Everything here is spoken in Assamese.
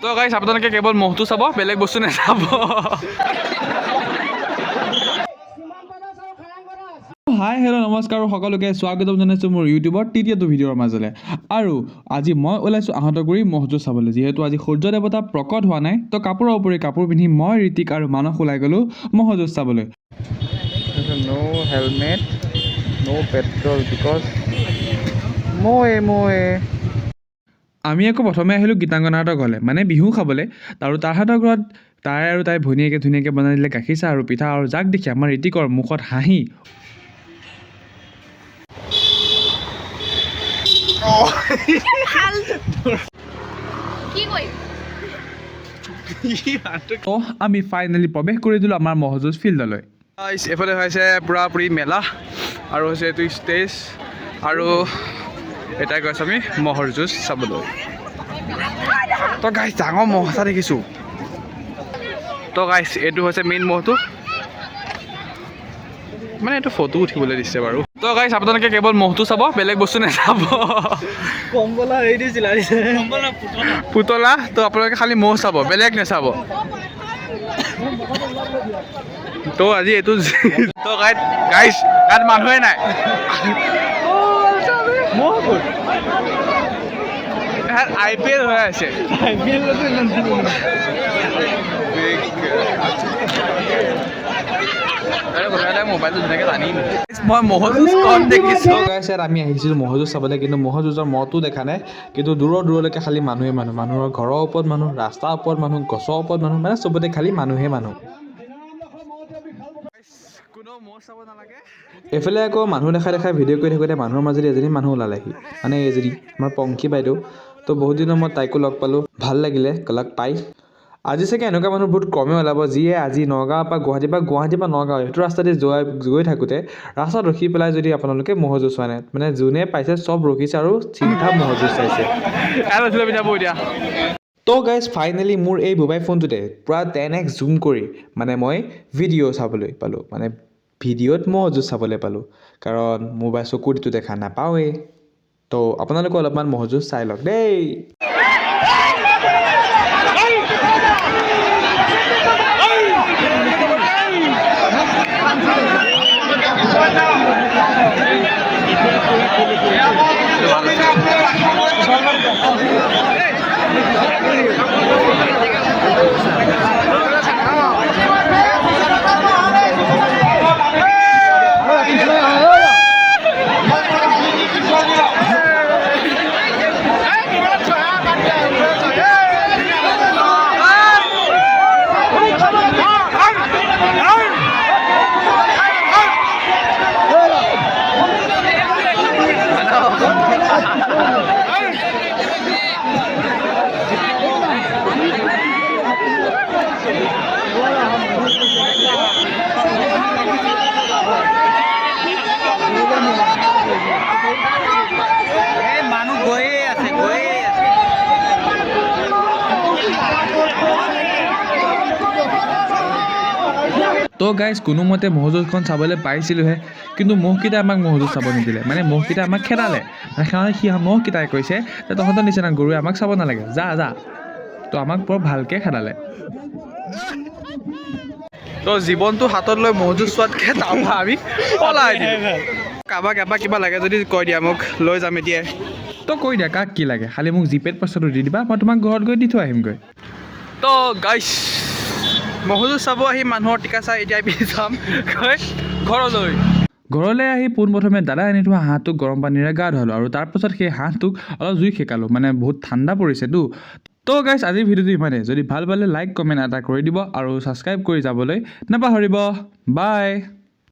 তো গাইছ আপোনালোকে কেৱল মহটো চাব, বেলেগ বস্তু নাচাব। হাই হেল্ল' নমস্কাৰ সকলোকে স্বাগতম জনাইছোঁ মোৰ ইউটিউবৰ তৃতীয়টো ভিডিঅ'ৰ মাজলৈ। আৰু আজি মই ওলাইছোঁ আহঁতগুৰি মহযুঁজ চাবলৈ। যিহেতু আজি সূৰ্য দেৱতা প্ৰকট হোৱা নাই, তো কাপোৰৰ উপৰি কাপোৰ পিন্ধি মই ঋতিক আৰু মানস ওলাই গ'লোঁ মহযুঁজ চাবলৈ। No helmet, no petrol because মই আমি আকৌ প্ৰথমে আহিলোঁ গীতাংগনাহঁতৰ ঘৰলৈ, মানে বিহু খাবলৈ। আৰু তাহাঁতৰ ঘৰত তাই আৰু তাই ভনীয়েকে ধুনীয়াকৈ বনাই দিলে গাখীৰ চাহ আৰু পিঠা, আৰু যাক দেখি আমাৰ ঋতিকৰ মুখত হাঁহি। তো আমি ফাইনেলি প্ৰৱেশ কৰি দিলোঁ আমাৰ মহযুঁজ ফিল্ডলৈ। এইফালে হৈছে পুৰাপুৰি মেলা আৰু হৈছে এইটো ষ্টেজ, আৰু এটাই গৈছোঁ আমি মহৰ যুঁজ চাবলৈ। তো গাইছ ডাঙৰ মহ এটা দেখিছোঁ। তো গাইছ এইটো হৈছে মেইন মহটো, মানে এইটো ফটো উঠিবলৈ দিছে বাৰু। তো গাইছ আপোনালোকে কেৱল মহটো চাব, বেলেগ বস্তু নাচাব। কম্বলা এই দিছিল পুতলা, তো আপোনালোকে খালি মহ চাব, বেলেগ নাচাব। তো আজি এইটো তো গাইছ তাত মানুহে নাই। IPL হৈ আছে। মোবাইলটো ধুনীয়াকৈ টানি মই মহযুঁজ কম দেখিছোঁ। আমি আহিছিলোঁ মহযুঁজ চাবলৈ, কিন্তু মহযুঁজৰ মহটো দেখা নাই। কিন্তু দূৰলৈকে খালি মানুহে মানুহ, মানুহৰ ঘৰৰ ওপৰত মানুহ, ৰাস্তাৰ ওপৰত মানুহ, গছৰ ওপৰত মানুহ, মানে চবতে খালি মানুহে মানুহ। এইফালে আকৌ মানুহ দেখাই ভিডিঅ' কৰি থাকোঁতে মানুহৰ মাজত এজনী মানুহ ওলালেহি, মানে এজনী আমাৰ পংখী বাইদেউ। তো বহুত দিনৰ মই তাইকো লগ পালোঁ, ভাল লাগিলে লগ পাই। আজি চাগে এনেকুৱা মানুহ বহুত কমেই ওলাব, যিয়ে আজি নগাঁৱৰ পৰা গুৱাহাটীৰ পৰা নগাঁও সেইটো ৰাস্তাতে গৈ থাকোঁতে ৰাস্তাত ৰখি পেলাই যদি আপোনালোকে মহযুঁজ চোৱা নাই, মানে যোনে পাইছে চব ৰখিছে আৰু চিধা মহযুঁজ চাইছে। তো গাইজ ফাইনেলি মোৰ এই মোবাইল ফোনটোতে পূৰা 10x জুম কৰি মানে মই ভিডিঅ' চাবলৈ পালোঁ, মানে ভিডিঅ'ত মহযুঁজ চাবলৈ পালোঁ, কাৰণ মোবাইল চকুটো দেখা নাপাওঁৱেই। তো আপোনালোকে অলপমান মহযুঁজ চাই লওক দেই। মানুহ গৈয়ে আছে। তো গাইজ কোনোমতে মহযুঁজখন চাবলৈ পাইছিলোঁহে, কিন্তু মহকেইটাই আমাক মহযুঁজ চাব নিদিলে, মানে মহকেইটাই আমাক খেদালে। মহকেইটাই কৈছে যে তহঁতৰ নিচিনা গৰুৱে আমাক চাব নালাগে, যা। তো আমাক বৰ ভালকৈ খেদালে। তো জীৱনটো হাতত লৈ মহযুঁজ চোৱাতকৈ তাৰপৰা আমি পলাই দিলোঁ। কাৰোবাক কিবা লাগে যদি কৈ দিয়া, মোক লৈ যাম এতিয়াই। তো কৈ দিয়া কাক কি লাগে, খালি মোক জিপেত পইচাটো দি দিবা, মই তোমাক ঘৰত গৈ দি থৈ আহিমগৈ। তো গাইছ মহযুঁজ চাব আহি মানুহৰ টিকা চাই এতিয়া আমি যাম ঘৰলৈ আহি পোনপ্ৰথমে দাদাই আনি থোৱা হাঁহটোক গৰম পানীৰে গা ধুৱালোঁ, আৰু তাৰপাছত সেই হাঁহটোক অলপ জুই সেকালোঁ, মানে বহুত ঠাণ্ডা পৰিছেতো। তো গাইছ আজিৰ ভিডিঅ'টো ইমানেই। যদি ভাল পালে লাইক কমেণ্ট এটা কৰি দিব, আৰু ছাবস্ক্ৰাইব কৰি যাবলৈ নাপাহৰিব। বাই।